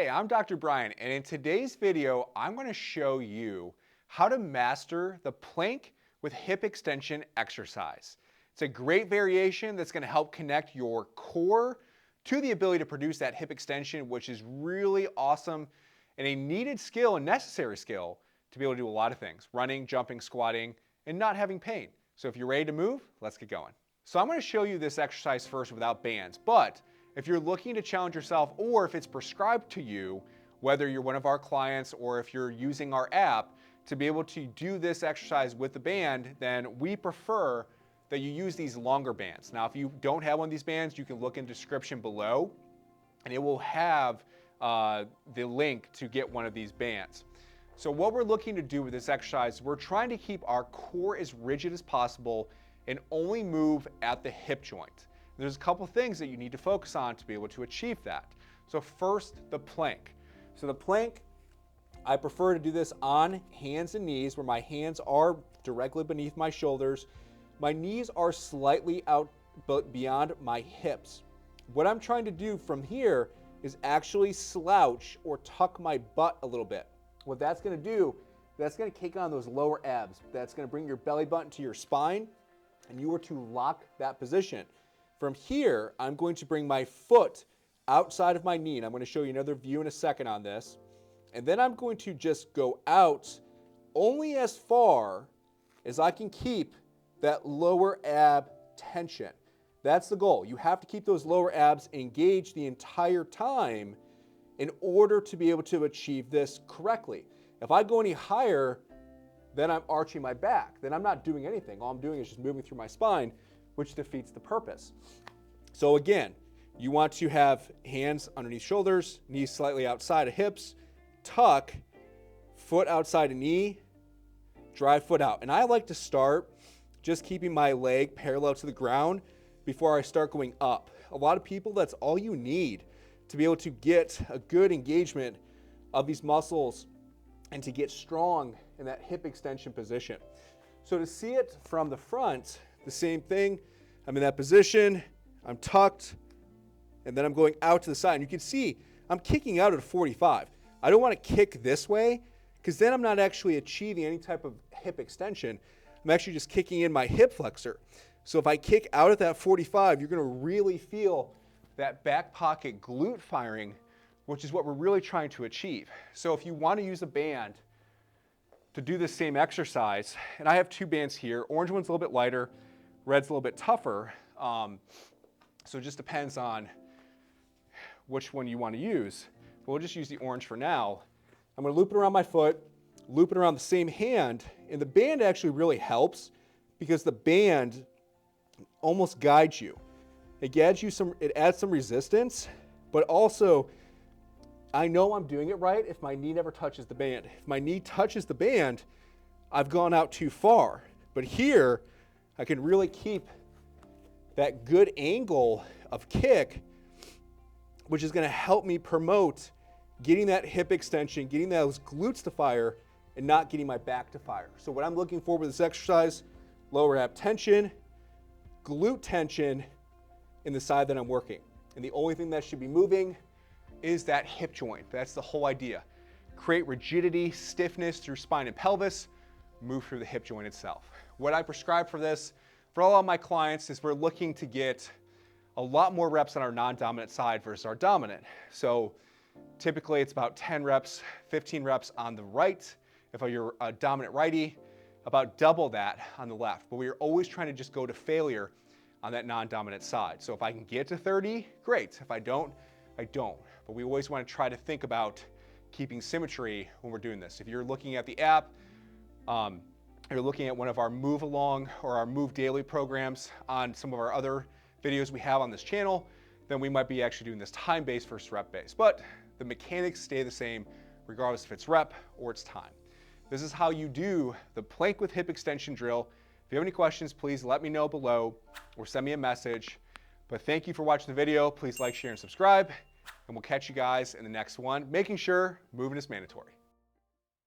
Hey, I'm Dr. Brian, and in today's video, I'm going to show you how to master the plank with hip extension exercise. It's a great variation that's going to help connect your core to the ability to produce that hip extension, which is really awesome and a needed skill and necessary skill to be able to do a lot of things: running, jumping, squatting, and not having pain. So if you're ready to move, let's get going. So I'm going to show you this exercise first without bands, but if you're looking to challenge yourself, or if it's prescribed to you, whether you're one of our clients or if you're using our app to be able to do this exercise with the band, then we prefer that you use these longer bands. Now, if you don't have one of these bands, you can look in the description below and it will have the link to get one of these bands. So what we're looking to do with this exercise, we're trying to keep our core as rigid as possible and only move at the hip joint. There's a couple things that you need to focus on to be able to achieve that. So first, the plank. So the plank, I prefer to do this on hands and knees, where my hands are directly beneath my shoulders. My knees are slightly out but beyond my hips. What I'm trying to do from here is actually slouch or tuck my butt a little bit. What that's going to do, that's going to kick on those lower abs. That's going to bring your belly button to your spine, and you are to lock that position. From here, I'm going to bring my foot outside of my knee, and I'm going to show you another view in a second on this. And then I'm going to just go out only as far as I can keep that lower ab tension. That's the goal. You have to keep those lower abs engaged the entire time in order to be able to achieve this correctly. If I go any higher, then I'm arching my back. Then I'm not doing anything. All I'm doing is just moving through my spine, which defeats the purpose. So again, you want to have hands underneath shoulders, knees slightly outside of hips, tuck, foot outside of knee, drive foot out. And I like to start just keeping my leg parallel to the ground before I start going up. A lot of people, that's all you need to be able to get a good engagement of these muscles and to get strong in that hip extension position. So to see it from the front, the same thing. I'm in that position, I'm tucked, and then I'm going out to the side. And you can see I'm kicking out at a 45. I don't want to kick this way because then I'm not actually achieving any type of hip extension. I'm actually just kicking in my hip flexor. So if I kick out at that 45, you're going to really feel that back pocket glute firing, which is what we're really trying to achieve. So if you want to use a band to do the same exercise, and I have two bands here, orange one's a little bit lighter, red's a little bit tougher, so it just depends on which one you want to use. But we'll just use the orange for now. I'm going to loop it around my foot, loop it around the same hand, and the band actually really helps because the band almost guides you. It adds some resistance, but also I know I'm doing it right if my knee never touches the band. If my knee touches the band, I've gone out too far. But here, I can really keep that good angle of kick, which is going to help me promote getting that hip extension, getting those glutes to fire, and not getting my back to fire. So what I'm looking for with this exercise, lower ab tension, glute tension in the side that I'm working. And the only thing that should be moving is that hip joint. That's the whole idea. Create rigidity, stiffness through spine and pelvis, move through the hip joint itself. What I prescribe for this, for all of my clients, is we're looking to get a lot more reps on our non-dominant side versus our dominant. So typically it's about 10 reps, 15 reps on the right. If you're a dominant righty, about double that on the left. But we're always trying to just go to failure on that non-dominant side. So if I can get to 30, great. If I don't, I don't. But we always want to try to think about keeping symmetry when we're doing this. If you're looking at the app, you're looking at one of our Move Along or our Move Daily programs on some of our other videos we have on this channel, then we might be actually doing this time-based versus rep-based. But the mechanics stay the same regardless if it's rep or it's time. This is how you do the plank with hip extension drill. If you have any questions, please let me know below or send me a message. But thank you for watching the video. Please like, share, and subscribe. And we'll catch you guys in the next one, making sure movement is mandatory.